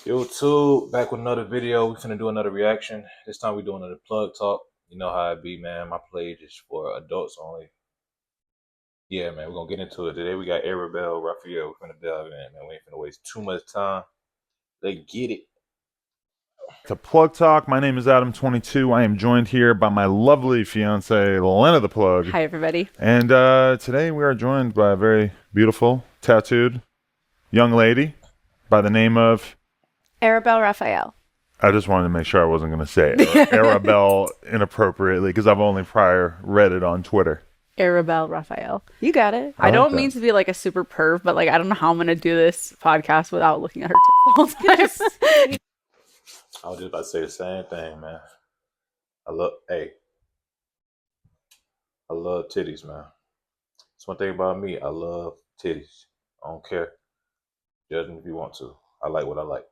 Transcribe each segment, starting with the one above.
YouTube, back with another video. We finna do another reaction. This time we doing another plug talk. You know how it be, man. My page is for adults only. Yeah, man, we're gonna get into it today. We got Arabelle, Raphael. We're finna delve in, man. We ain't finna waste too much time. Let's get it. To Plug Talk, my name is Adam22. I am joined here by my lovely fiance, Lena the Plug. Hi, everybody. And today we are joined by a very beautiful, tattooed young lady by the name of Arabelle Raphael. I just wanted to make sure I wasn't going to say Arabelle inappropriately because I've only prior read it on Twitter. Arabelle Raphael. You got it. I I don't like mean that. to be like a super perv, but like I don't know how I'm going to do this podcast without looking at her tits the whole time. I was just about to say the same thing, man. I love titties, man. That's one thing about me. I love titties. I don't care. Judge me if you want to. I like what I like.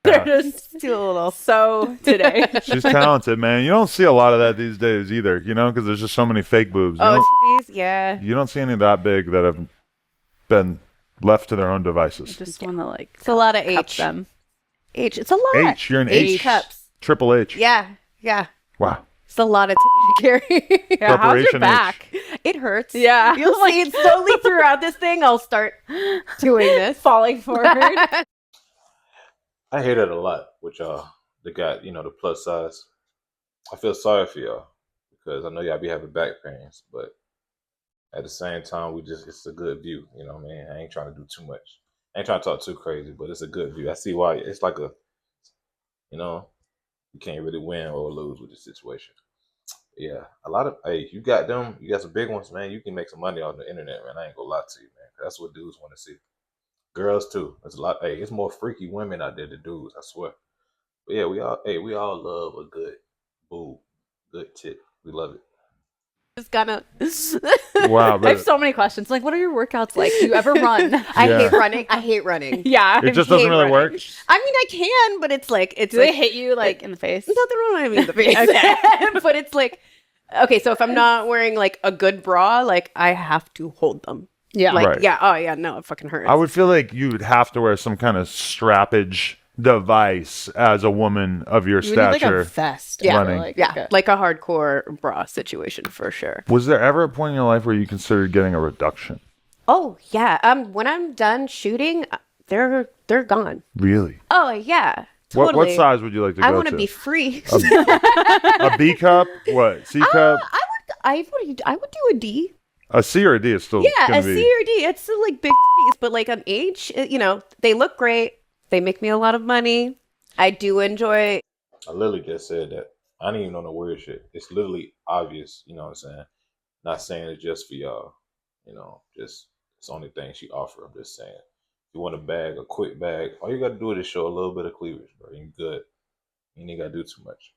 They're just do a little so today. She's talented, man. You don't see a lot of that these days either, you know, because there's just so many fake boobs. Titties, yeah. You don't see any that big that have been left to their own devices. Just one that like It's a lot of cups H. them. H. It's a lot. H, you're an H. cups. Triple H. Yeah. Wow. It's a lot of titty to carry. Yeah, how's your Preparation back? It hurts. Yeah. You'll see it slowly throughout this thing. I'll start doing this. Falling forward. I hear that a lot with y'all that got, the plus size. I feel sorry for y'all because I know y'all be having back pains, but at the same time, it's a good view. You know what I mean? I ain't trying to do too much. I ain't trying to talk too crazy, but it's a good view. I see why. It's like you can't really win or lose with this situation. Yeah, you got some big ones, man. You can make some money on the internet, man. I ain't gonna lie to you, man. That's what dudes want to see. Girls too. There's a lot. Hey, it's more freaky women out there than dudes. I swear. But yeah, we all love a good boob, good tit. We love it. Just gonna. Wow. I have so many questions. Like, what are your workouts like? Do you ever run? I Yeah. hate running. I hate running. Yeah. It just hate doesn't really running. work. I mean, I can, but it's like Do they hit you like in the face? nothing wrong with me in the face. Okay. But it's like, okay, so if I'm not wearing like a good bra, like I have to hold them. Yeah. Like, Right. yeah. Oh yeah. No, it fucking hurts. I would feel like you would have to wear some kind of strappage device as a woman of your You would need, like stature. a vest. Yeah. running. Yeah, like a hardcore bra situation for sure. Was there ever a point in your life where you considered getting a reduction? Oh yeah. When I'm done shooting, they're gone. Really? Oh yeah. What Totally. size would you like to I go want to? to be free. A B cup? What? C cup? I would do a D. A C or a D is still Yeah, gonna a C be. or D. It's still like big titties, but like an H, they look great. They make me a lot of money. I do enjoy. I literally just said that. I don't even know the weird shit. It's literally obvious. You know what I'm saying? Not saying it just for y'all. Just it's the only thing she offer. I'm just saying. If you want a quick bag, all you got to do is show a little bit of cleavage, bro. You good. You ain't got to do too much.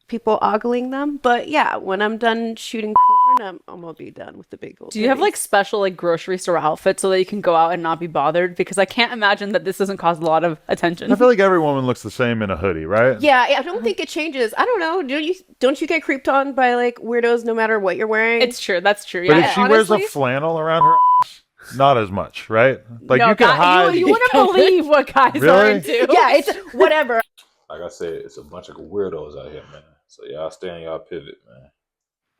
People ogling them, but yeah, when I'm done shooting porn, I'm gonna be done with the big old. Do you have titties. like special like grocery store outfits so that you can go out and not be bothered? Because I can't imagine that this doesn't cause a lot of attention. I feel like every woman looks the same in a hoodie, right? Yeah, I don't think it changes. I don't know. Don't you get creeped on by like weirdos no matter what you're wearing? It's true. That's true. But Yeah. if she wears a honestly, flannel around her ass, not as much, right? Like no, you can God, hide. You wouldn't believe what guys are Really? into. yeah, it's whatever. Like I said, it's a bunch of weirdos out here, man. So y'all stay on y'all pivot,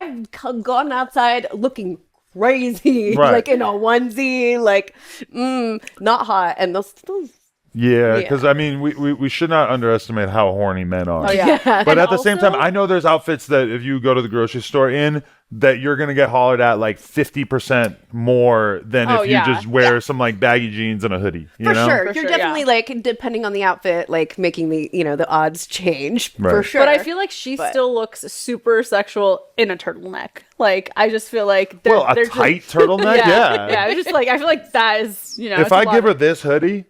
man. I've gone outside looking crazy, Right. like in a onesie, like not hot, and they'll still. Yeah, because I mean, we should not underestimate how horny men are. Oh, yeah. But And at the same time, also- I know there's outfits that if you go to the grocery store in, that you're gonna get hollered at like 50% more than Oh, if you yeah. just wear some like baggy jeans and a hoodie. You For know? sure, For you're sure, definitely yeah. like depending on the outfit, like making the odds change for Right. sure. But I feel like she still looks super sexual in a turtleneck. Like I just feel like Well, a they're tight just, turtleneck, yeah. yeah. Just like I feel like that is If it's a I lot give her of- this hoodie,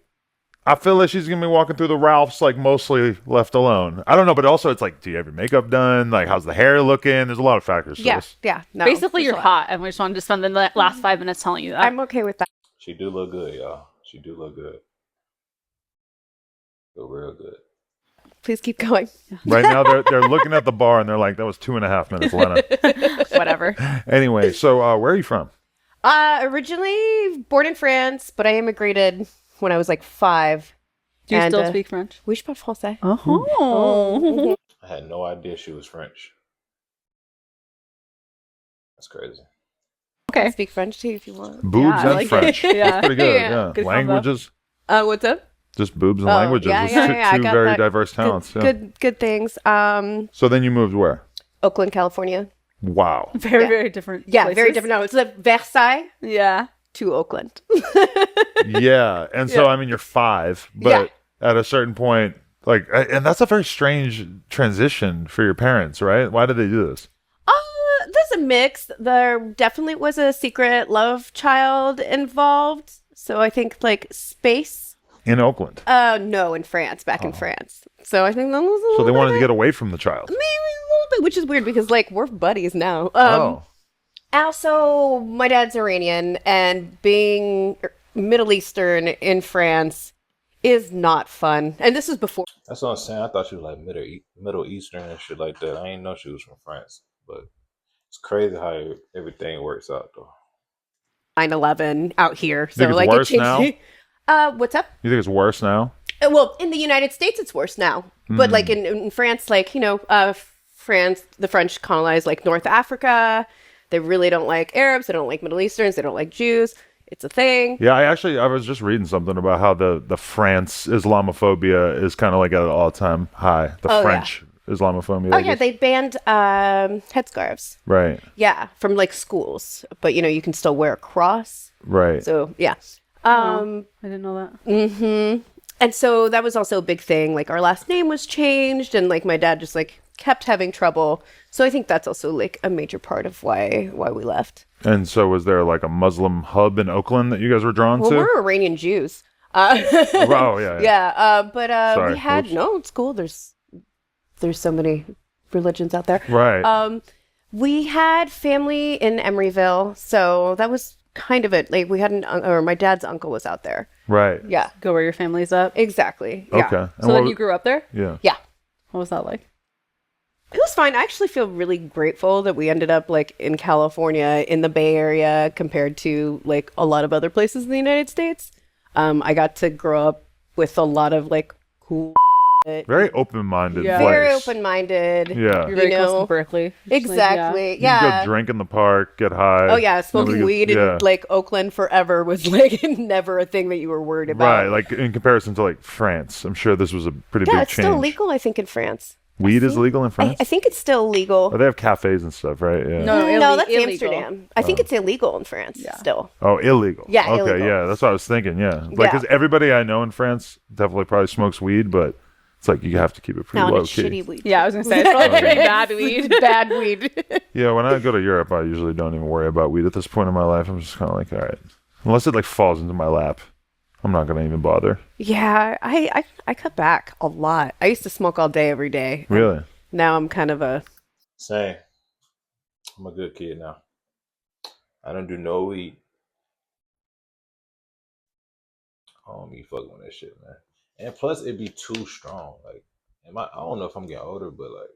I feel like she's gonna be walking through the Ralphs like mostly left alone. I don't know, but also it's like, do you have your makeup done? Like, how's the hair looking? There's a lot of factors to this. No, basically there's you're a lot. hot, and we just wanted to spend the last 5 minutes telling you that. I'm okay with that. She do look good, y'all. She do look good. Look real good. Please keep going. Right now, they're looking at the bar and they're like, that was 2.5 minutes, Lena. Whatever. Anyway, so where are you from? Originally born in France, but I immigrated when I was like 5 Do you And, still speak French? Oui, je parle français. Oh. I had no idea she was French. That's crazy. I Okay. speak French too if you want. Boobs I and like it. French. Yeah. That's pretty good. Yeah. Yeah. Good combo. Languages. What's up? Just boobs and Oh, languages. yeah, It's yeah, two, yeah, I two got very that. diverse talents. Yeah. Good things. So then you moved where? Oakland, California. Wow. Very, Yeah. very different. Yeah, places. very different. No, it's like Versailles Yeah. to Oakland. Yeah. And so, Yeah. I mean, you're 5, but at a certain point, like, and that's a very strange transition for your parents, right? Why did they do this? There's a mix. There definitely was a secret love child involved. So I think like space. In Oakland. No, in France, back in France. So I think that was a So little they wanted to bit- get away from the child. maybe a little bit, which is weird because like we're buddies now. Oh. Also, my dad's Iranian, and being Middle Eastern in France is not fun. And this is before That's what I'm saying. I thought she was like Middle Eastern and shit like that. I didn't know she was from France, but it's crazy how everything works out though. 9/11 out here. So Think it's like worse it changed. What's up? You think it's worse now? Well, in the United States, it's worse now. But like in France, like France, the French colonized like North Africa. They really don't like Arabs. They don't like Middle Easterns. They don't like Jews. It's a thing. Yeah, I was just reading something about how the France Islamophobia is kind of like at an all-time high. The Oh, French Islamophobia. Oh I yeah, guess. they banned headscarves. Right, Yeah, from like schools, but you can still wear a cross. right. So yeah. I didn't know that. Mm-hmm. And so that was also a big thing. Like our last name was changed, and like my dad just like kept having trouble. So I think that's also like a major part of why we left. And so was there like a Muslim hub in Oakland that you guys were drawn Well, to? we're Iranian Jews. Oh, yeah. Yeah, but Sorry, we had whoops. no. It's cool. There's so many religions out there. Right. We had family in Emeryville, so that was kind of it. Like we had or my dad's uncle was out there. right. Yeah, Go where your family's at. exactly. Yeah. Okay. And So what then was- you grew up there? Yeah. Yeah. What was that like? It was fine. I actually feel really grateful that we ended up like in California in the Bay Area compared to like a lot of other places in the United States. I got to grow up with a lot lot of like cool Very open-minded Yeah. place. very open-minded. Yeah. You're very close know, to Berkeley. Just like, Exactly. You Yeah. can go drink in the park, get high. Oh yeah, smoking Nobody weed gets- in like Oakland forever was like never a thing that you were worried about. Right, like in comparison to like France, I'm sure this was a pretty Yeah, big it's change. still legal, I think, in France. Weed is legal in France? I think it's still legal. Oh, they have cafes and stuff, right? Yeah. No, No, that's illegal. Amsterdam. I think it's illegal in France Yeah. still. Oh, illegal. Yeah, Okay, illegal. yeah, that's what I was thinking. Yeah, like Yeah. because everybody I know in France definitely probably smokes weed, but it's like you have to keep it pretty Now low it's key. shitty weed. Yeah, I was gonna say it's probably pretty bad weed. Bad weed. Yeah, when I go to Europe, I usually don't even worry about weed at this point in my life. I'm just kind of like, all right, unless it like falls into my lap, I'm not gonna even bother. Yeah, I cut back a lot. I used to smoke all day, every day. Really? Now I'm kind of a Same. I'm a good kid now. I don't do no weed. I don't be fucking with that shit, man. And plus, it be too strong. Like, I don't know if I'm getting older, but like,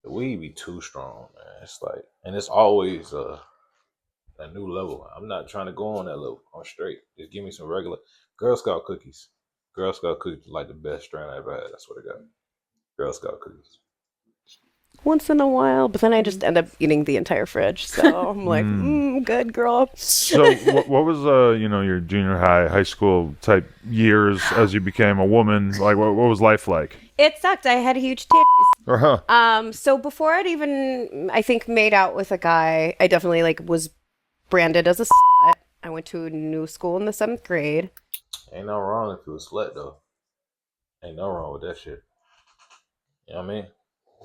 the weed be too strong, man. It's like, and it's always a new level. I'm not trying to go on that level. I'm straight. Just give me some regular Girl Scout cookies. Girl Scout cookies are like the best strain I ever had. That's what I got. Girl Scout cookies. once in a while, but then I just end up eating the entire fridge. So I'm like, good girl. So what was your junior high school type years as you became a woman? Like what was life like? It sucked. I had huge titties. Uh-huh. So before I'd even, I think, made out with a guy, I definitely like was branded as a slut. I went to a new school in the 7th grade. Ain't no wrong if you a slut though. Ain't no wrong with that shit. You know what I mean?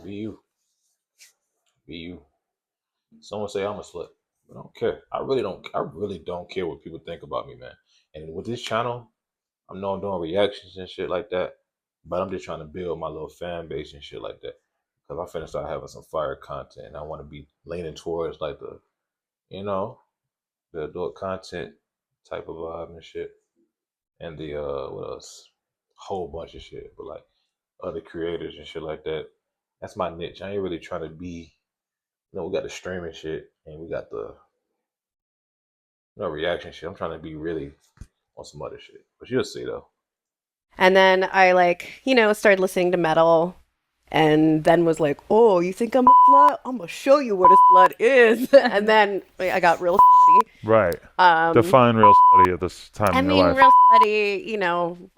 Be you. Be you. Someone say I'm a slut. I don't care. I really don't care what people think about me, man. And with this channel, I know I'm doing reactions and shit like that. But I'm just trying to build my little fan base and shit like that. Because I finna start having some fire content. And I want to be leaning towards like the adult content type of vibe and shit. And the what else? Whole bunch of shit. But like other creators and shit like that. That's my niche. I ain't really trying to be, we got the streaming shit and we got the reaction shit. I'm trying to be really on some other shit. But you'll see though. And then I like, started listening to metal and then was like, oh, you think I'm a slut? I'm going to show you what a slut is. And then I got real slutty. Right. Define real slutty at this time in your life. Real slutty,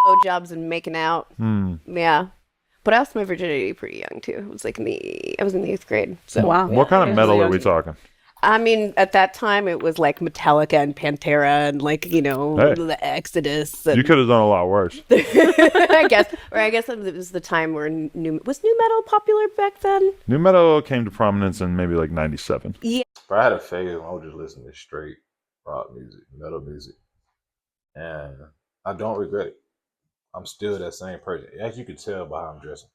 blowjobs and making out. Yeah. But I lost my virginity pretty young too. It was like I was in the 8th grade. So Wow. What kind of metal are we talking? I mean, at that time it was like Metallica and Pantera and like, the Exodus. And You could have done a lot worse. I guess it was the time where was new metal popular back then? New metal came to prominence in maybe like 97. Yeah. If I had a phase, I would just listen to straight rock music, metal music. And I don't regret it. I'm still that same person. As you can tell by how I'm dressing,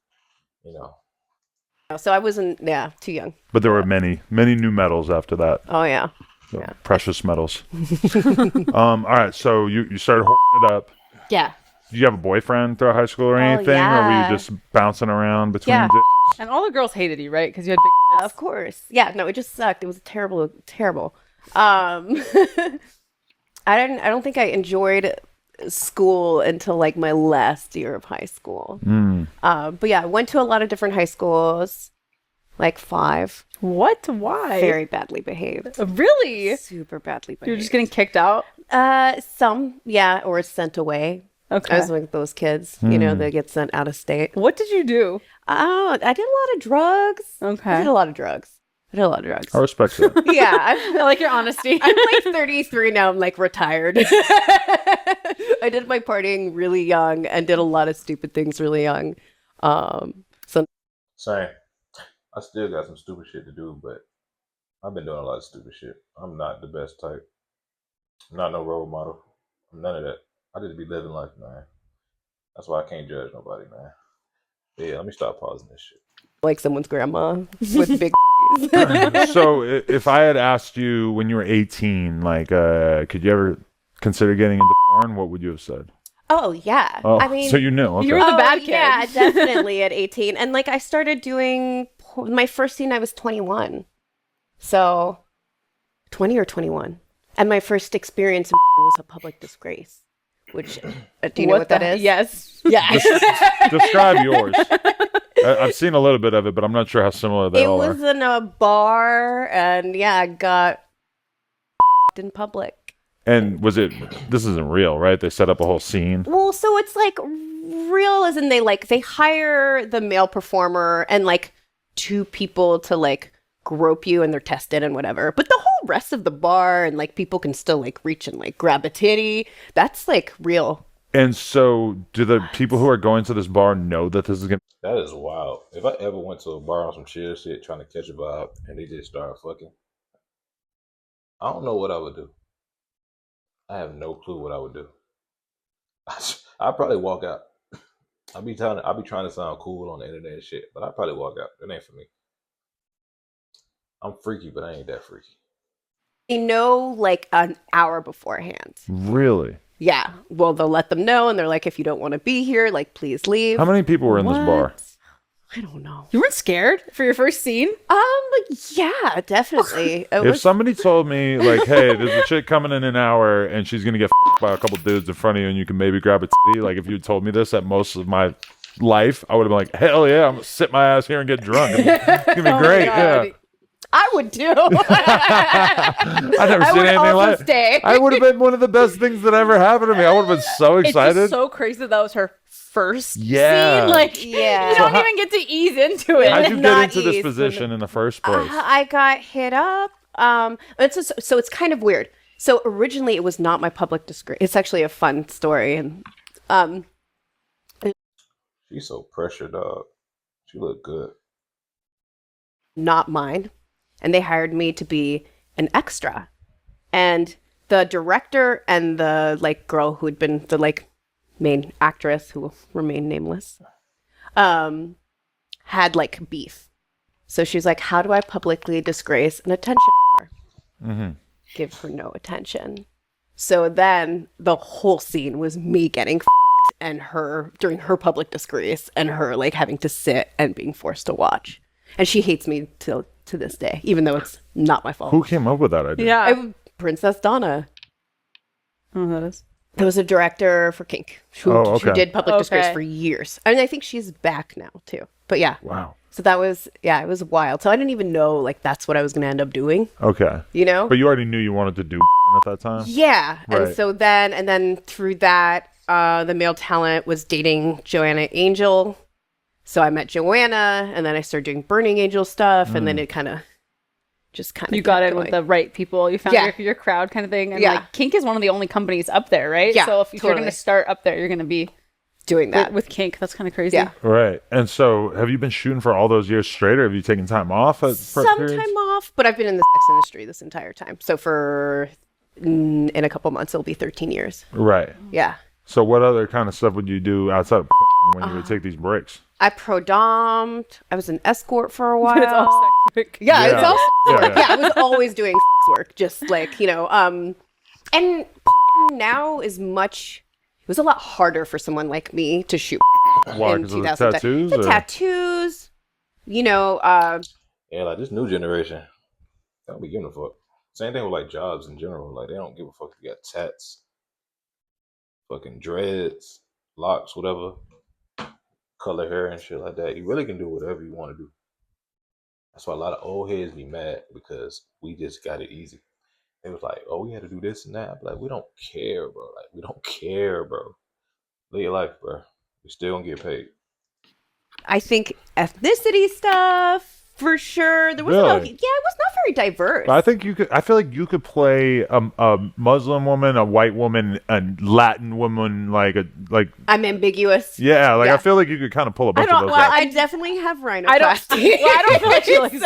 So I wasn't, too young. But there were many new metals after that. Oh, yeah. So, precious metals. All right, so you started holding it up. Yeah. Did you have a boyfriend throughout high school or anything? yeah. Or were you just bouncing around between Yeah. And all the girls hated you, right? Because you had big Of course. Yeah, no, it just sucked. It was terrible. I don't think I enjoyed school until like my last year of high school. But yeah, I went to a lot of different high schools, like 5. What? Why? Very badly behaved. Really? Super badly behaved. You're just getting kicked out? Some, yeah, or sent away. Okay. I was like those kids, that get sent out of state. What did you do? Oh, I did a lot of drugs. Okay. I did a lot of drugs. I respect that. Yeah, I like your honesty. I'm like 33 now. I'm like retired. I did my partying really young and did a lot of stupid things really young. Same. I still got some stupid shit to do, but I've been doing a lot of stupid shit. I'm not the best type. I'm not no role model. I'm none of that. I just be living life, man. That's why I can't judge nobody, man. Yeah, let me stop pausing this shit. Like someone's grandma with big So if I had asked you when you were 18, like, could you ever consider getting into porn? What would you have said? Oh, yeah. Oh, I mean, so you knew. Okay. You were the bad kid. Yeah, definitely at 18. And like I started doing my first scene, I was 21. So 20 or 21. And my first experience in was a public disgrace. Which, do you know what that is? Yes. Yeah. Describe yours. I've seen a little bit of it, but I'm not sure how similar they It all was are. in a bar, and yeah, I got in public. And this isn't real, right? They set up a whole scene. Well, so it's like real as in they hire the male performer and like 2 people to like grope you and they're tested and whatever. But the whole rest of the bar and like people can still like reach and like grab a titty. That's like real. And so do the people who are going to this bar know that this is going to... That is wild. If I ever went to a bar on some chill shit trying to catch a vibe and they just started fucking, I don't know what I would do. I have no clue what I would do. I'd probably walk out. I'll be trying to sound cool on the internet and shit, but I'd probably walk out. That ain't for me. I'm freaky, but I ain't that freaky. They know like an hour beforehand. Really? Yeah. Well, they'll let them know and they're like, if you don't want to be here, like, please leave. How many people were in this bar? I don't know. You weren't scared for your first scene? Yeah, definitely. If somebody told me, like, hey, there's a chick coming in an hour and she's going to get f***ed by a couple dudes in front of you and you can maybe grab a titty, like, if you told me this at most of my life, I would have been like, hell yeah, I'm going to sit my ass here and get drunk. It's going to be great. Yeah. I would too. I've never seen anything like stay. I would have been one of the best things that ever happened to me. I would have been so excited. It's just so crazy that was her first Yeah. scene. Like, Yeah. you don't even get to ease into it. How'd you get not into this easy. position in the first place? I got hit up. So it's kind of weird. So originally it was not my public disgrace. It's actually a fun story. And She's so pressure, dog. She look good. not mine. And they hired me to be an extra. And the director and the like girl who had been the like main actress who will remain nameless had like beef. So she's like, how do I publicly disgrace an attention whore? Mm-hmm. Give her no attention. So then the whole scene was me getting and her during her public disgrace and her like having to sit and being forced to watch. And she hates me to this day, even though it's not my fault. Who came up with that idea? Yeah. Princess Donna. I don't know who that is. There was a director for Kink who okay. did Public Disgrace Okay. for years. I mean, I think she's back now too. But yeah. Wow. So that was, it was wild. So I didn't even know like that's what I was going to end up doing, Okay. you know? But you already knew you wanted to do at that time? Yeah. Right. And so then through that, the male talent was dating Joanna Angel. So I met Joanna, and then I started doing Burning Angel stuff, and then it kind of You got in with the right people. You found Yeah. your crowd kind of thing. And Yeah. like Kink is one of the only companies up there, right? Yeah, So if you're totally. going to start up there, you're going to be doing that. with Kink. That's kind of crazy. Yeah. Right. And so have you been shooting for all those years straight, or have you taken time off? Some time off, but I've been in the sex industry this entire time. So for in a couple months, it'll be 13 years. Right. Yeah. So what other kind of stuff would you do outside of when you would take these breaks? I pro-domed. I was an escort for a while. But it's all sex work. Yeah, it's Yeah. all sex work. Yeah, yeah. Yeah, I was always doing sex work, just like, and now is much, it was a lot harder for someone like me to shoot Why? in Because of the 2010. tattoos? The or- tattoos, Yeah, like this new generation, they don't be giving a fuck. Same thing with like jobs in general. Like they don't give a fuck if you got tats, fucking dreads, locks, whatever, color hair and shit like that. You really can do whatever you want to do. That's why a lot of old heads be mad because we just got it easy. It was like, oh, we had to do this and that. I'm like, we don't care, bro. Like, we don't care, bro. Live your life, bro. You still gonna get paid. I think ethnicity stuff, for sure. There wasn't Really? it was not very diverse. But I think you could. I feel like you could play a Muslim woman, a white woman, a Latin woman, like. I'm ambiguous. Yeah, like I Yeah. feel like you could kind of pull a bunch don't- of those. well, out. I definitely have rhinoplasty. I don't feel like she looks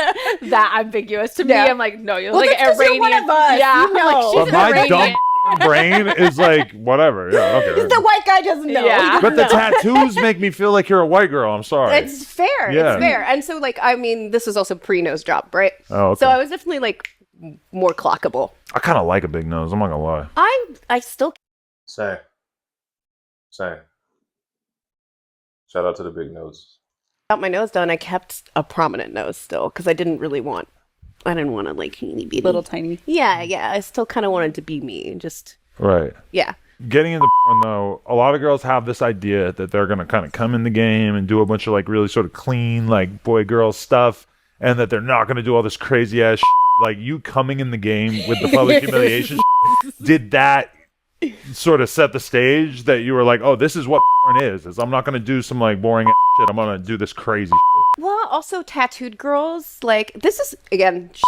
that ambiguous. To Yeah. me, I'm like, no, you're Well, like that's 'cause you're Iranian. one of us. Yeah, You know, But she's my Iranian. dumb brain is like whatever. Yeah, okay. The white guy doesn't know. Yeah. He But the doesn't know. tattoos make me feel like you're a white girl. I'm sorry. It's fair. Yeah. It's fair. And so, like, I mean, this was also pre-nose job, right? Oh, okay. So I was definitely, like, more clockable. I kind of like a big nose. I'm not gonna lie. I still Same. Shout out to the big noses. got my nose done. I kept a prominent nose still because I didn't want to, like, be little tiny. Yeah. I still kind of wanted to be me. Just, Right. yeah. Getting into porn though, a lot of girls have this idea that they're gonna kind of come in the game and do a bunch of like really sort of clean like boy girl stuff, and that they're not gonna do all this crazy ass shit. Like you coming in the game with the public humiliation shit, did that sort of set the stage that you were like, oh, this is what porn is I'm not gonna do some like boring ass shit, I'm gonna do this crazy shit. Well, also tattooed girls, like, this is, again, shit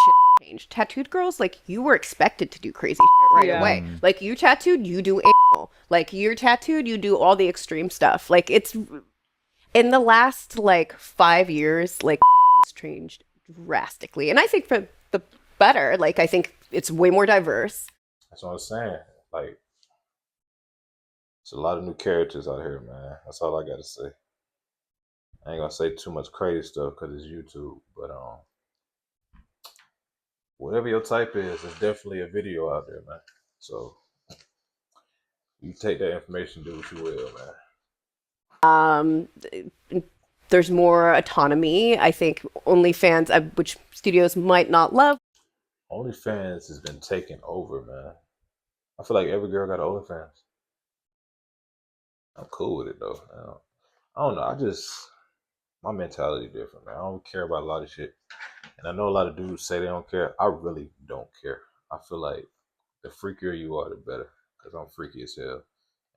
changed. Tattooed girls, like, you were expected to do crazy shit right Yeah. away. Like, you tattooed, you do anal. Like, you're tattooed, you do all the extreme stuff. Like, it's, in the last, like, 5 years, like, has changed drastically. And I think for the better. Like, I think it's way more diverse. That's what I'm saying. Like, it's a lot of new characters out here, man. That's all I gotta say. I ain't gonna say too much crazy stuff because it's YouTube, but whatever your type is, there's definitely a video out there, man. So you take that information, do what you will, man. There's more autonomy. I think OnlyFans, which studios might not love. OnlyFans has been taken over, man. I feel like every girl got an OnlyFans. I'm cool with it though. I don't know. My mentality different, man. I don't care about a lot of shit. And I know a lot of dudes say they don't care. I really don't care. I feel like the freakier you are, the better. Because I'm freaky as hell.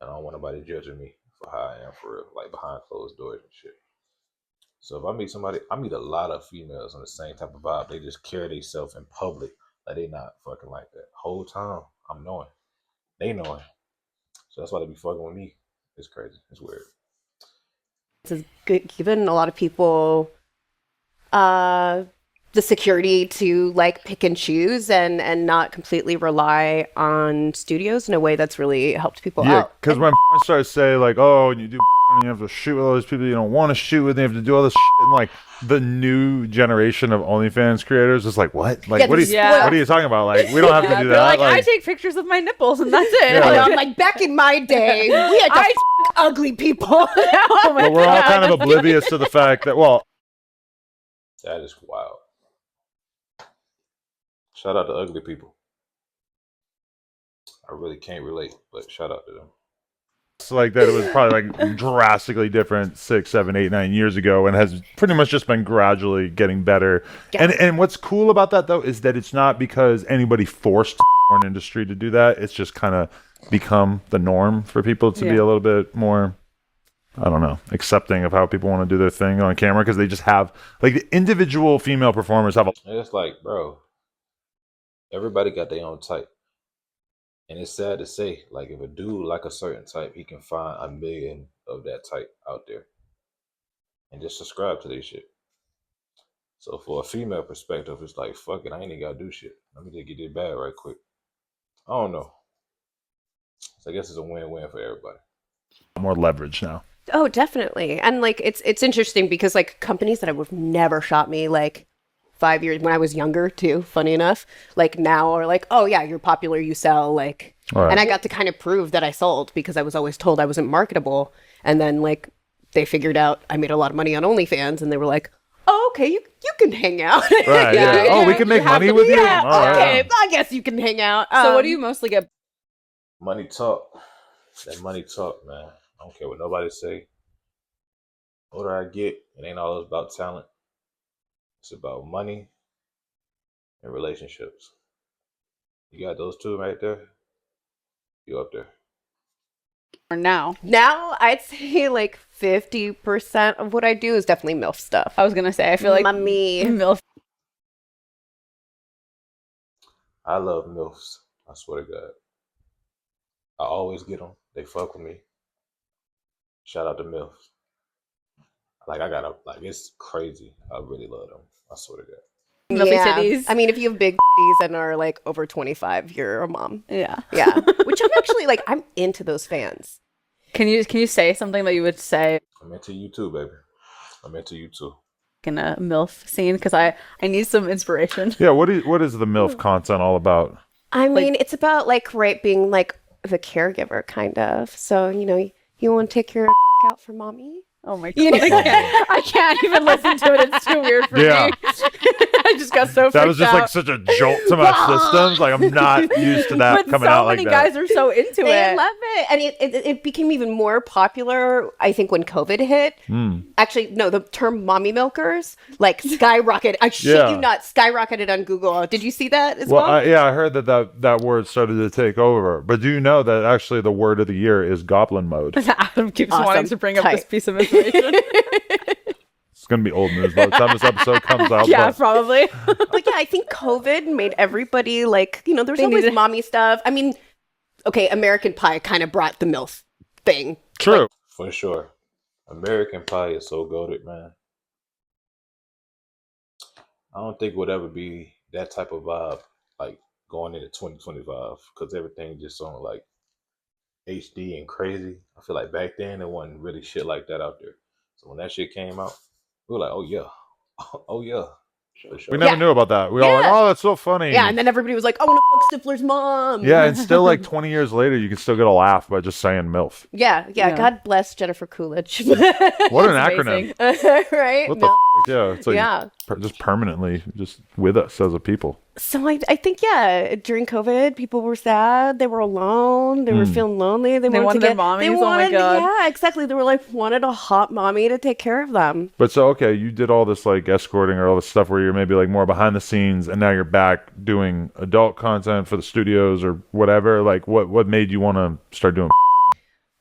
And I don't want nobody judging me for how I am for real. Like behind closed doors and shit. So if I meet somebody, I meet a lot of females on the same type of vibe. They just carry themselves in public. Like they not fucking like that. Whole time, I'm knowing. They knowing. So that's why they be fucking with me. It's crazy. It's weird. It's given a lot of people the security to like pick and choose and not completely rely on studios in a way that's really helped people Yeah, out. because when porn stars say like, oh, and you do porn, you have to shoot with all these people you don't want to shoot with, and you have to do all this shit, and like the new generation of OnlyFans creators is like, what? Like, Yeah, what are you, yeah. what are you talking about? Like, we don't have to do They're that. like, I take pictures of my nipples and that's it. Yeah. I know, Like, I'm like, back in my day, we had to f- ugly people. oh my but we're all God. kind of oblivious to the fact that, well, That is wild. Shout out to ugly people. I really can't relate, but shout out to them. like that it was probably like drastically different 6, 7, 8, 9 years ago, and has pretty much just been gradually getting better. Yeah. And what's cool about that though is that it's not because anybody forced the porn industry to do that. It's just kind of become the norm for people to be a little bit more, I don't know, accepting of how people want to do their thing on camera, because they just have like the individual female performers have a And it's like, bro, everybody got their own type. And it's sad to say, like, if a dude like a certain type, he can find a million of that type out there and just subscribe to this shit. So for a female perspective, it's like, fuck it, I ain't even gotta do shit. Let me just get this bag right quick. I don't know. So I guess it's a win-win for everybody. more leverage now. Oh, definitely. And like it's interesting because like companies that would have never shot me like 5 years when I was younger too, funny enough, like now are like, oh yeah, you're popular, you sell, like Right. and I got to kind of prove that I sold because I was always told I wasn't marketable. And then like they figured out I made a lot of money on OnlyFans and they were like, oh, okay, you can hang out. Right, yeah. Oh, we can make money with you? Yeah, All right. okay, I guess you can hang out. So what do you mostly get? Money talk. That money talk, man. I don't care what nobody say. The older I get, it ain't always about talent. It's about money and relationships. You got those two right there, you up there. Or now? Now I'd say like 50% of what I do is definitely MILF stuff. I was gonna say, I feel like Mommy. MILF. I love MILFs. I swear to God. I always get them. They fuck with me. Shout out to MILFs. Like it's crazy. I really love them. I swear to God. Milfy titties. I mean, if you have big titties and are like over 25, you're a mom. Yeah. Yeah. Which I'm actually like, I'm into those fans. Can you say something that you would say I'm into you too, baby. I'm into you too. in a MILF scene? Because I need some inspiration. Yeah, what is the MILF content all about? I mean, it's about like, right, being like the caregiver kind of. So, you know, you want to take your out for mommy? Oh my god! You know, I can't even listen to it. It's too weird for Yeah. me. I just got so. That was freaked just like out. such a jolt to my systems. Like I'm not used to that But coming so out like many that. guys are so into They it. love it. And it became even more popular, I think, when COVID hit. Actually, no, the term mommy milkers, like skyrocketed. I shit Yeah. you not, skyrocketed on Google. Did you see that as Well, well? I heard that word started to take over. But do you know that actually the word of the year is goblin mode? Adam keeps Awesome. wanting to bring up Tight. this piece of information. It's going to be old news by the time this episode comes out. Yeah, but probably. But yeah, I think COVID made everybody like, you know, there's They always needed- mommy stuff. I mean, okay, American Pie kind of brought the MILF thing. true. For sure. American Pie is so goated, man. I don't think it would ever be that type of vibe, like going into 2025, because everything just sounded like HD and crazy. I feel like back then there wasn't really shit like that out there. So when that shit came out, we were like, oh yeah, oh yeah, for sure. We never Yeah. knew about that. We all like, Yeah. oh, that's so funny. Yeah, and then everybody was like, I want to fuck Stifler's mom. Yeah, and still like 20 years later, you can still get a laugh by just saying MILF. Yeah. Yeah. God bless Jennifer Coolidge. What an That's acronym. amazing. Right? What the No. Yeah, it's like Yeah. just permanently just with us as a people. So I think, yeah, during COVID, people were sad. They were alone. They were feeling lonely. They wanted wanted to their get mommies. They Oh my wanted, God. Yeah, exactly. They were like, wanted a hot mommy to take care of them. But so, okay, you did all this like escorting or all this stuff where you're maybe like more behind the scenes, and now you're back doing adult content for the studios or whatever. Like, what made you want to start doing?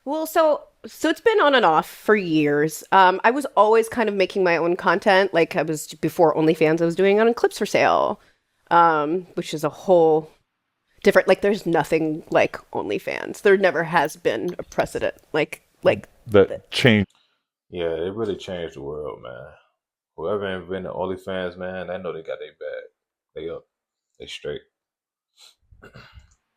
Well, so it's been on and off for years. I was always kind of making my own content. Like I was before OnlyFans, I was doing it on clips for sale, which is a whole different. Like there's nothing like OnlyFans. There never has been a precedent like That change. Yeah, it really changed the world, man. Whoever invented OnlyFans, man, I know they got their bag. They up. They straight.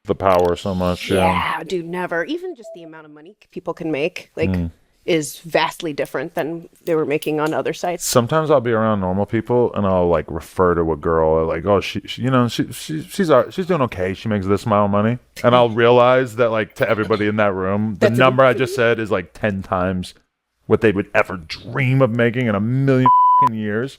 The power so much. yeah, dude, never. Even just the amount of money people can make like is vastly different than they were making on other sites. Sometimes I'll be around normal people and I'll like refer to a girl like, oh, she you know, she's doing okay. She makes this amount of money, and I'll realize that like to everybody in that room, the number I just said is like 10 times what they would ever dream of making in a million years.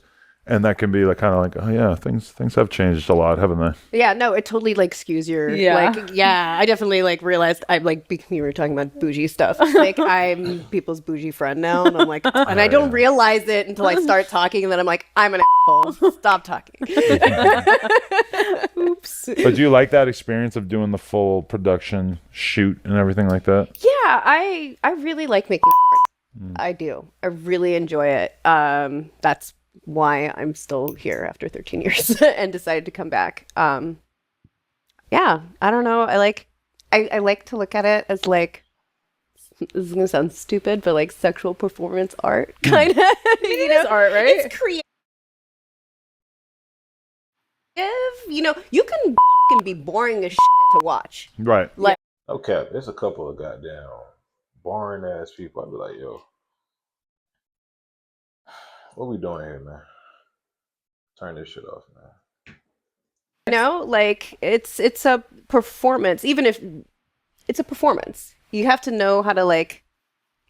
And that can be like kind of like, oh yeah, things have changed a lot, haven't they? Yeah, no, it totally like skews your I definitely like realized I'm like you were talking about bougie stuff. Like I'm people's bougie friend now, and I'm like, and I don't realize it until I start talking, and then I'm like, I'm an asshole. Stop talking. Oops. But do you like that experience of doing the full production shoot and everything like that? Yeah, I really like making. I do. I really enjoy it. That's why I'm still here after 13 years and decided to come back. Yeah, I don't know. I like to look at it as like, this is gonna sound stupid, but like sexual performance art, kind of. It is art, right? It's creative. You know, you can be boring as shit to watch. Right. Like, Okay, there's a couple of goddamn boring ass people. I'd be like, yo, what we doing here, man? Turn this shit off, man. you know, like it's a performance. Even if it's a performance, you have to know how to like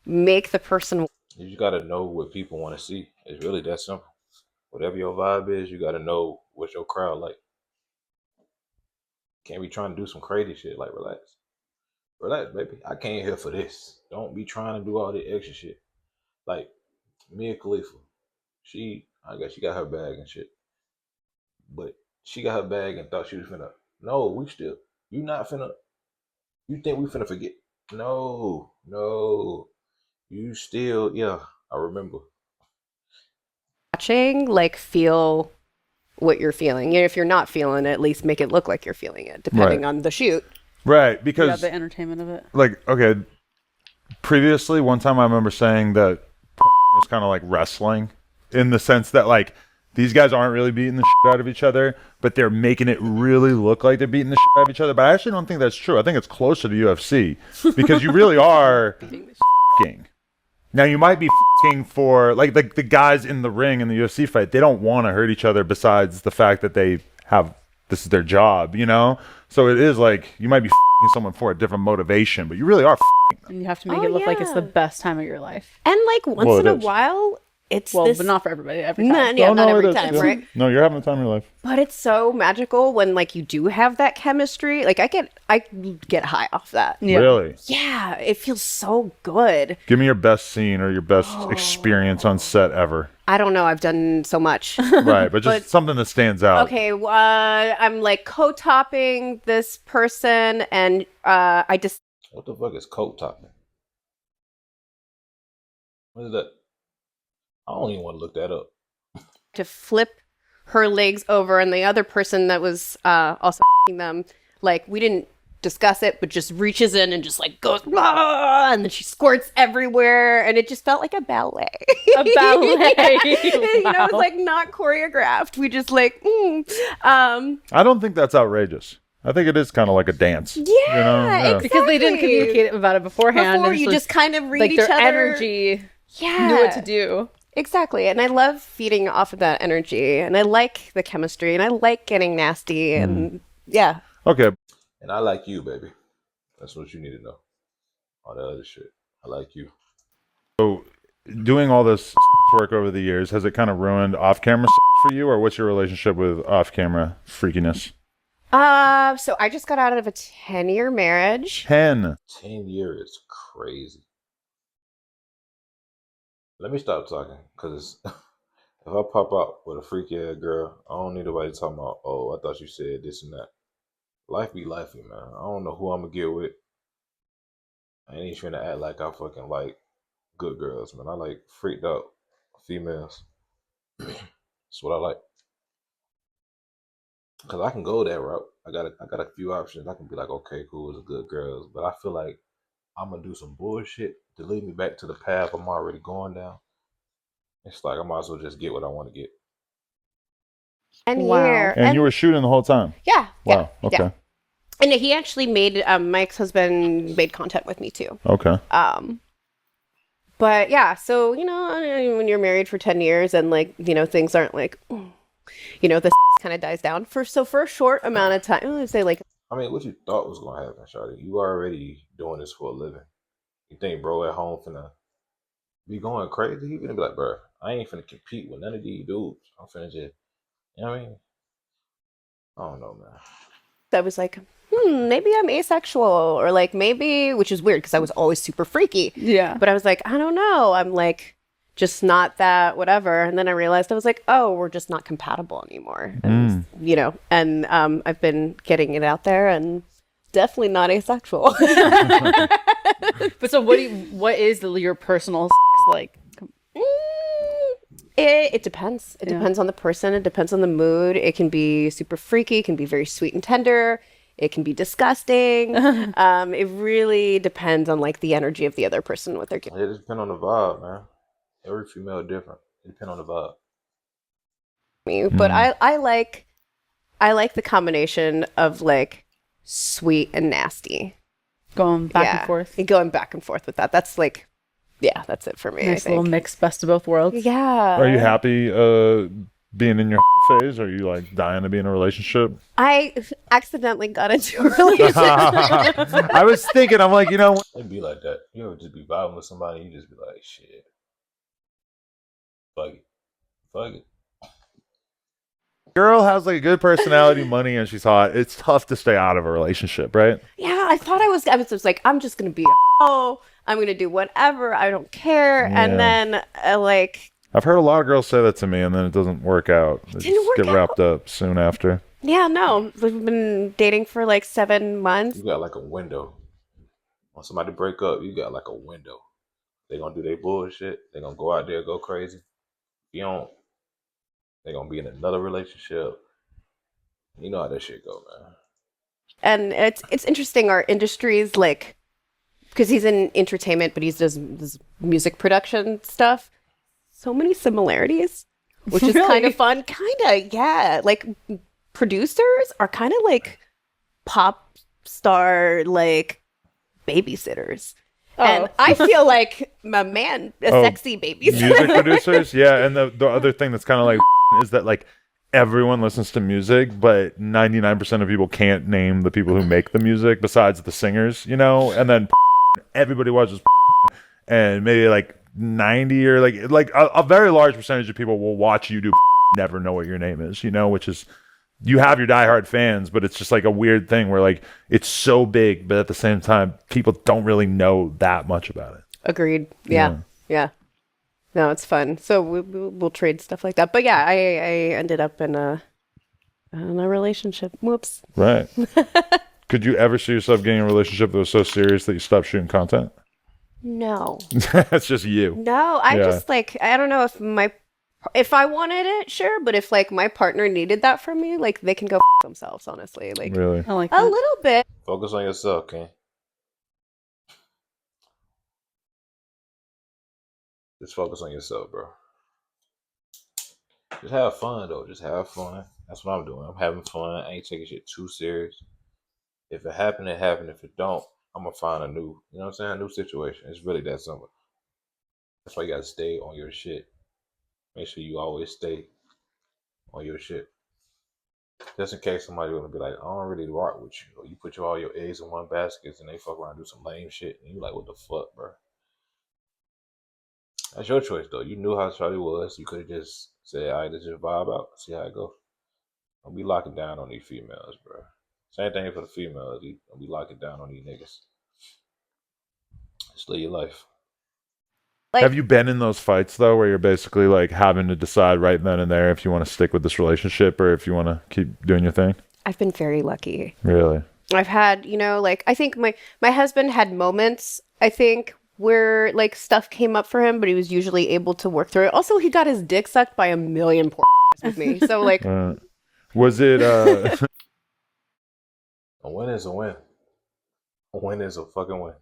make the person. You just gotta know what people want to see. It's really that simple. Whatever your vibe is, you gotta know what your crowd like. Can't be trying to do some crazy shit. Like, relax, baby. I came here for this. Don't be trying to do all the extra shit. Like Mia Khalifa, I guess she got her bag and shit, but she got her bag and thought she was finna. No, you not finna. You think we finna forget? No. You still, yeah. I remember. Watching, like feel what you're feeling. You know, if you're not feeling it, at least make it look like you're feeling it, depending on the shoot. Right, because the entertainment of it. like, okay, previously one time I remember saying that was kind of like wrestling in the sense that like these guys aren't really beating the shit out of each other, but they're making it really look like they're beating the shit out of each other. But I actually don't think that's true. I think it's closer to UFC because you really are f***ing. Now you might be f***ing for like the guys in the ring in the UFC fight. They don't want to hurt each other besides the fact that this is their job, you know? So it is like you might be f***ing someone for a different motivation, but you really are f***ing them. And you have to make it look like it's the best time of your life. And like once in a while, it's Well, this. but not for everybody. Every time. Not every it is. time, Yeah. right? No, you're having the time of your life. But it's so magical when like you do have that chemistry. Like I get high off that. Yeah. Really? Yeah, it feels so good. Give me your best scene or your best experience on set ever. I don't know. I've done so much. Right, but just something that stands out. Okay, I'm like co-topping this person, and I just What the fuck is coat topping? What is that? I don't even want to look that up. to flip her legs over, and the other person that was also them, like we didn't discuss it, but just reaches in and just like goes, "Blah!" And then she squirts everywhere, and it just felt like a ballet. A ballet. You know, it's like not choreographed. We just like, I don't think that's outrageous. I think it is kind of like a dance. Yeah, you know? exactly. Because they didn't communicate about it beforehand. Before They're you just kind of read like each their other. energy knew what to do. Exactly. And I love feeding off of that energy. And I like the chemistry. And I like getting nasty. And yeah. Okay. And I like you, baby. That's what you need to know. All that other shit. I like you. So, doing all this work over the years, has it kind of ruined off-camera for you, or what's your relationship with off-camera freakiness? So I just got out of a 10-year marriage. 10. 10 years is crazy. Let me stop talking, because if I pop out with a freaky ass girl, I don't need nobody talking about, oh, I thought you said this and that. Life be lifey, man. I don't know who I'm gonna get with. I ain't even finna act like I fucking like good girls, man. I like freaked out females. That's what I like. Cause I can go that route. I got a few options. I can be like, okay, cool, it's good girls. But I feel like I'm gonna do some bullshit to lead me back to the path I'm already going down. It's like I might as well just get what I want to get. And Wow. here. And you were shooting the whole time? Yeah. Wow. Yeah, Okay. yeah. And he actually made, my ex-husband made content with me too. Okay. But yeah, so, you know, when you're married for 10 years and like, you know, things aren't like, you know, this kind of dies down for a short amount of time. Let's say like, I mean, what you thought was gonna happen, Shawty? You already doing this for a living. You think bro at home finna be going crazy, he gonna be like, bro, I ain't finna compete with none of these dudes. I'm finna just, you know what I mean? I don't know, man. I was like, maybe I'm asexual, or like maybe, which is weird because I was always super freaky. Yeah. But I was like, I don't know. I'm like just not that whatever. And then I realized I was like, oh, we're just not compatible anymore. And, you know, and I've been getting it out there and definitely not asexual. But so what is your personal sex like? It depends. It depends on the person. It depends on the mood. It can be super freaky. It can be very sweet and tender. It can be disgusting. It really depends on like the energy of the other person, what they're giving. It just depends on the vibe, man. Every female different. It depends on the vibe. Me, but I like the combination of like sweet and nasty. Going back and forth. And going back and forth with that. That's like, yeah, that's it for me. Nice I little think. mix, best of both worlds. Yeah. Are you happy being in your phase? Are you like dying to be in a relationship? I accidentally got into a relationship. I was thinking, I'm like, you know, It'd be like that. You ever just be vibing with somebody, you just be like, shit. Fuck it. Fuck it. girl has like a good personality, money, and she's hot. It's tough to stay out of a relationship, right? Yeah, I thought I was just like, I'm just gonna be I'm gonna do whatever, I don't care. Yeah. And then like, I've heard a lot of girls say that to me, and then it doesn't work out. They Didn't just work get out. wrapped up soon after. yeah, no, we've been dating for like 7 months. You got like a window. When somebody break up, you got like a window. They gonna do their bullshit. They gonna go out there, go crazy. If you don't, they gonna be in another relationship. You know how that shit go, man. And it's interesting, our industries, like, because he's in entertainment, but he does this music production stuff. So many similarities, which is kind of fun. Kind of, yeah. Like, producers are kind of like pop star, like, babysitters. And I feel like my man, a sexy babysitter. Music producers, yeah. And the other thing that's kind of like is that like everyone listens to music, but 99% of people can't name the people who make the music besides the singers, you know. And then everybody watches, and maybe like 90 or like a very large percentage of people will watch you do, never know what your name is, you know, which is. You have your diehard fans, but it's just like a weird thing where like it's so big, but at the same time, people don't really know that much about it. Agreed. Yeah. No, it's fun. So we'll trade stuff like that. But yeah, I ended up in a relationship. Whoops. Right. Could you ever see yourself getting a relationship that was so serious that you stopped shooting content? No. That's just you. No, I Yeah. just like, I don't know if I wanted it, sure, but if like my partner needed that from me, like they can go themselves, honestly. Like Really? I like a that. little bit. Focus on yourself, Ken. Just focus on yourself, bro. Just have fun, though. Just have fun. That's what I'm doing. I'm having fun. I ain't taking shit too serious. If it happened, it happened. If it don't, I'm gonna find a new, you know what I'm saying, a new situation. It's really that simple. That's why you gotta stay on your shit. Make sure you always stay on your shit. Just in case somebody wanna be like, I don't really rock with you. Or you put all your eggs in one basket and they fuck around and do some lame shit. And you like, what the fuck, bro? That's your choice, though. You knew how Charlie was. You could have just said, all right, let's just vibe out. See how it go. Don't be locking down on these females, bro. Same thing for the females. You don't be locking down on these niggas. Just live your life. Like, Have you been in those fights though, where you're basically like having to decide right then and there if you want to stick with this relationship or if you want to keep doing your thing? I've been very lucky. Really? I've had, like, I think my husband had moments, I think, where like stuff came up for him, but he was usually able to work through it. Also, he got his dick sucked by a million poor with me. So like, Was it? A win is a win. A win is a fucking win.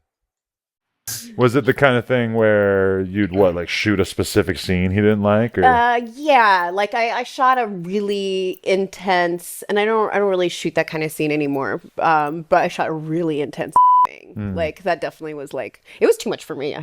Was it the kind of thing where you'd like shoot a specific scene he didn't like, or yeah, like I shot a really intense, and I don't really shoot that kind of scene anymore. But I shot a really intense thing. Like that definitely was like it was too much for me.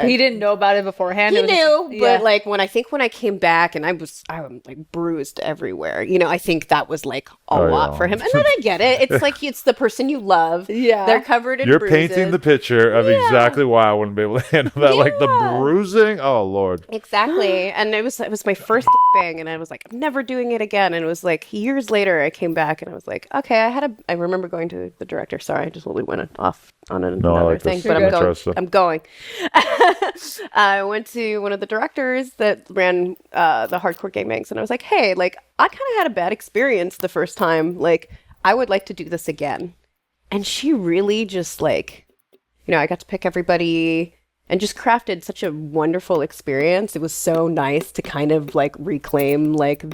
He didn't know about it beforehand. He It was knew, just- but like when I came back and I was like bruised everywhere. You know, I think that was like a lot for him. And then I get it. It's like it's the person you love. Yeah. They're covered in You're bruises. painting the picture of exactly why I wouldn't be able to handle that. Like the Yeah. bruising. Oh Lord. Exactly. And it was my first bang and I was like, I'm never doing it again. And it was like years later I came back and I was like, okay, I remember going to the director. Sorry, I just totally went off on another like thing. this. But You're I'm good. going. Trust it. I'm going. I went to one of the directors that ran the hardcore gangbangs and I was like, hey, like I kind of had a bad experience the first time. Like I would like to do this again. And she really just like, you know, I got to pick everybody and just crafted such a wonderful experience. It was so nice to kind of like reclaim like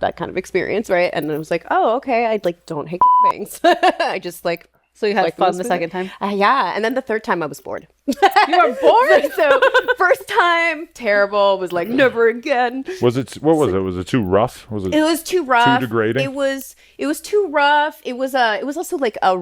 that kind of experience, right? And I was like, oh, okay, I like don't hate bangs. I just like So you had like fun most the of second it. time? Yeah, and then the third time I was bored. You were bored? So first time terrible, was like never again. Was it? What was it? Was it too rough? Was it? It was too rough. degrading? It was too rough. It was also like a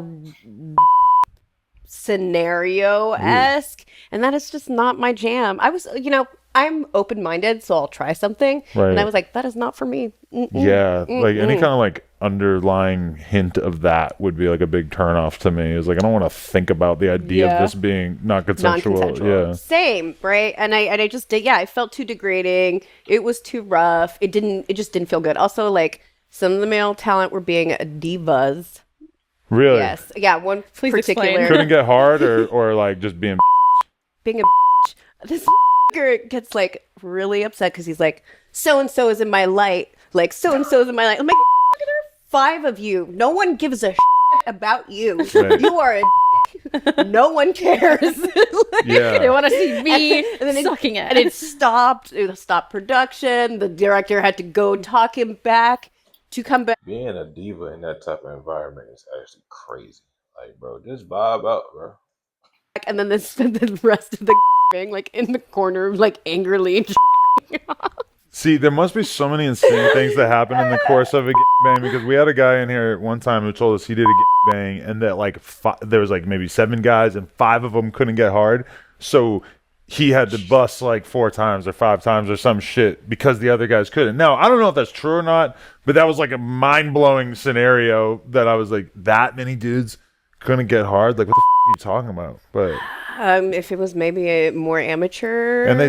scenario-esque, and that is just not my jam. I was, you know, I'm open-minded, so I'll try something. Right. And I was like, that is not for me. Yeah, like any kind of like underlying hint of that would be like a big turnoff to me. Is like I don't want to think about the idea Yeah. of this being not consensual. Non-consensual. Yeah, Same, right? And I just did, yeah, it felt too degrading. It was too rough. It just didn't feel good. Also, like some of the male talent were being divas. really. Yes. Yeah, one Please particular explain. Couldn't get hard or like just being. being a bitch. This gets like really upset because he's like, so and so is in my light. Like so and so is in my light. I'm like, there are 5 of you. No one gives a shit about you. Right. You are a dick. No one cares. Like, Yeah. They want to see me and then sucking it. and it stopped. It stopped production. The director had to go talk him back to come back. Being a diva in that type of environment is actually crazy. Like, bro, just vibe out, bro. And then the rest of the being like in the corner, like angrily. See, there must be so many insane things that happen in the course of a gangbang because we had a guy in here one time who told us he did a gangbang and that like there was like maybe 7 guys and 5 of them couldn't get hard, so he had to bust like 4 times or 5 times or some shit because the other guys couldn't. Now I don't know if that's true or not, but that was like a mind-blowing scenario that I was like, that many dudes couldn't get hard. Like, what the are you talking about? But If it was maybe a more amateur, and they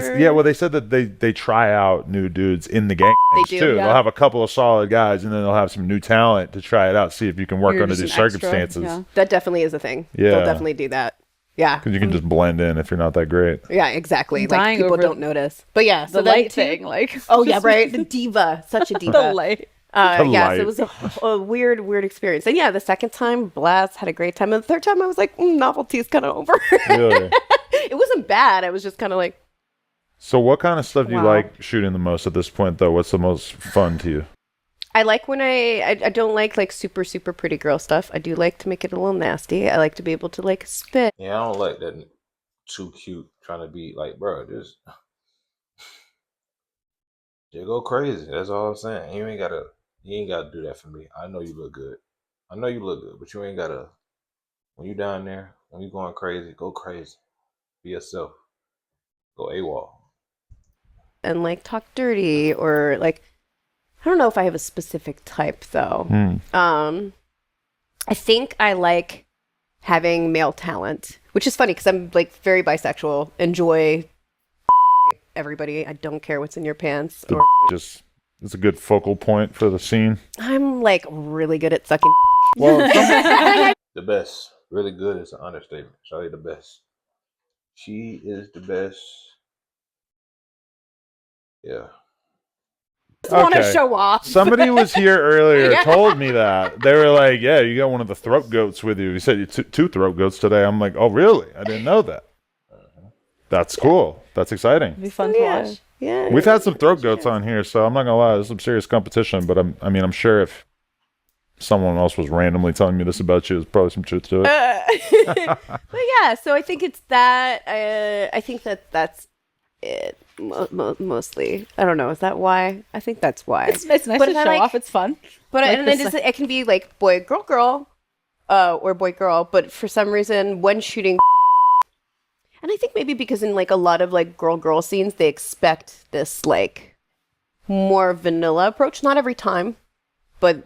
said that they try out new dudes in the gang They do, too. yeah. They'll have a couple of solid guys, and then they'll have some new talent to try it out, see if you can work You're under just these an extra, circumstances. yeah. that definitely is a thing. Yeah. They'll definitely do that. Yeah, Because you can just blend in if you're not that great. yeah, exactly. I'm Like dying people over don't notice. But yeah, the so that light too- thing, like Oh yeah, right. The diva, such a the diva. light. The Yeah, light. so it was a weird experience. And yeah, the second time, blast, had a great time. And the third time, I was like, novelty's kind of over. Really? It wasn't bad. I was just kind of like, So what kind of stuff do you Wow. like shooting the most at this point, though? What's the most fun to you? I like when I don't like super pretty girl stuff. I do like to make it a little nasty. I like to be able to like spit. Yeah, I don't like that too cute trying to be like, bro, just go crazy. That's all I'm saying. You ain't gotta do that for me. I know you look good. But you ain't gotta when you down there, when you going crazy, go crazy. Be yourself. Go AWOL. And like talk dirty or like I don't know if I have a specific type though. I think I like having male talent, which is funny because I'm like very bisexual. Enjoy everybody. I don't care what's in your pants. Or Just it's a good focal point for the scene. I'm like really good at sucking. Well, The best. Really good is an understatement. Shawty the best. She is the best. Yeah. Want to Okay. show off. somebody was here earlier, Yeah. told me that. They were like, yeah, you got one of the throat goats with you. You said you two throat goats today. I'm like, oh, really? I didn't know that. That's cool. That's exciting. It'd be fun to Yeah. watch. Yeah. We've had some throat goats on here, so I'm not gonna lie, there's some serious competition. But I'm sure if someone else was randomly telling me this about you, there's probably some truth to it. But yeah, so I think it's that. I think that's it mostly. I don't know. Is that why? I think that's why. It's nice But to if I show like- off. It's fun. But like and this, then it can be like boy, girl. or boy girl, but for some reason when shooting, and I think maybe because in like a lot of like girl scenes they expect this like more vanilla approach. Not every time, but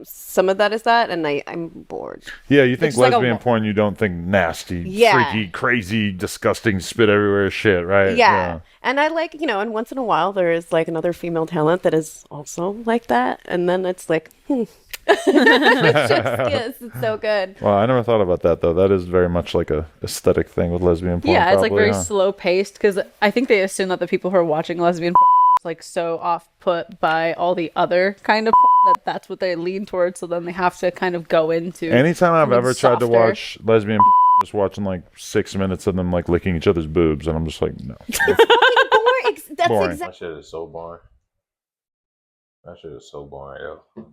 some of that is that, and I'm bored. Yeah, you think It's like a lesbian wa- porn, you don't think nasty, Yeah. freaky, crazy, disgusting, spit everywhere shit, right? Yeah. And I like, and once in a while there is like another female talent that is also like that, and then it's like, it's so good. Well, I never thought about that though. That is very much like a aesthetic thing with lesbian porn. Yeah, it's like probably, very huh? slow paced because I think they assume that the people who are watching lesbian porn is like so off put by all the other kind of porn that that's what they lean towards. So then they have to kind of go into. Anytime I've something ever tried to softer. watch lesbian porn, just watching like 6 minutes of them like licking each other's boobs, and I'm just like, no. That's Boring. exactly. That shit is so boring. That shit is so boring, yo.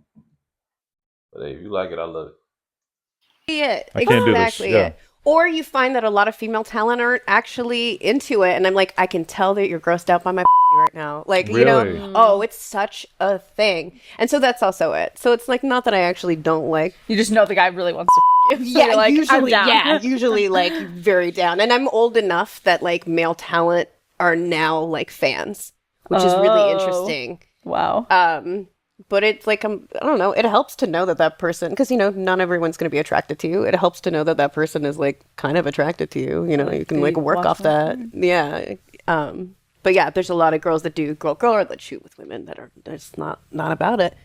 But hey, if you like it, I love it. It. I can't do this, Exactly yeah. it. Or you find that a lot of female talent aren't actually into it, and I'm like, I can tell that you're grossed out by my right now. Like, Really? oh, it's such a thing. And so that's also it. So it's like not that I actually don't like. You just know the guy really wants to f you. So Yeah, you're like, usually, I'm down. usually like very down. And I'm old enough that like male talent are now like fans, which is really Oh. interesting. Wow. But it's like, I don't know, it helps to know that person, because, not everyone's going to be attracted to you. It helps to know that person is like kind of attracted to you. You can like They work watch off that. them. Yeah. But yeah, there's a lot of girls that do girl or that shoot with women that are just not about it.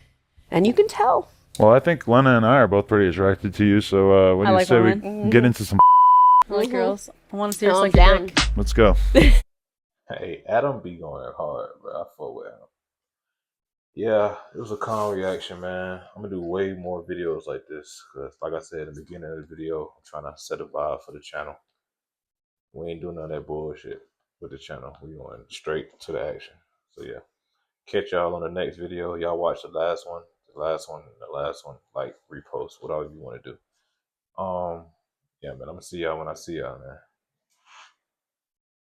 And you can tell. Well, I think Lena and I are both pretty attracted to you. So what I do you like say women. we get into some? I like girls. I want to see her Oh, I'm suck your down. dick. Let's go. Hey, Adam be going hard, bro. I fuck with Adam. Yeah, it was a calm reaction, man. I'm gonna do way more videos like this because, like I said in the beginning of the video, I'm trying to set a vibe for the channel. We ain't doing none of that bullshit with the channel. We going straight to the action. So yeah, catch y'all on the next video. Y'all watch the last one, and the last one. Like, repost, whatever you want to do. Yeah, man. I'm gonna see y'all when I see y'all, man.